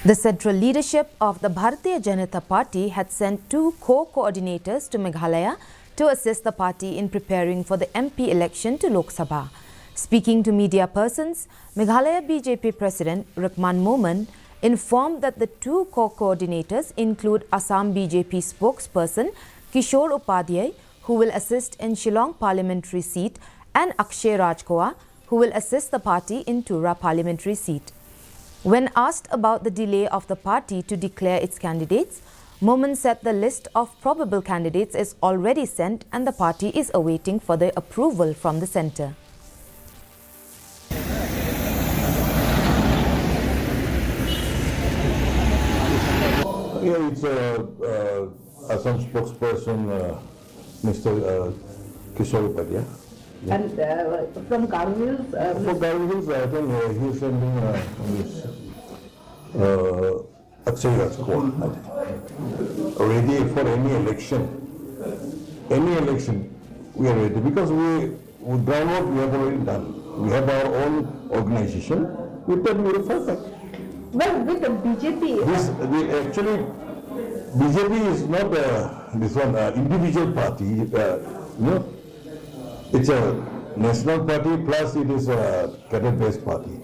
The central leadership of the Bharatiya Janata Party had sent 2 co-coordinators to Meghalaya to assist the party in preparing for the MP election to Lok Sabha. Speaking to media persons, Meghalaya BJP President Rakman Momen informed that the 2 co-coordinators include Assam BJP spokesperson Kishore Upadhyay, who will assist in Shillong parliamentary seat, and Akshay Rajkoa, who will assist the party in Tura parliamentary seat. When asked about the delay of the party to declare its candidates, Momen said the list of probable candidates is already sent and the party is awaiting further approval from the centre. Yeah, it's Assam spokesperson, Mr. Kishore Upadhyay. Yeah. And from Garville's... For Garville's, I think he's sending Akshay Rajkoa. Ready for any election. Any election, we are ready. Because with groundwork we have already done. We have our own organization. With that, we are perfect. Well, with the BJP... Actually, BJP is not this one individual party. It's a national party plus it is a cadre-based party.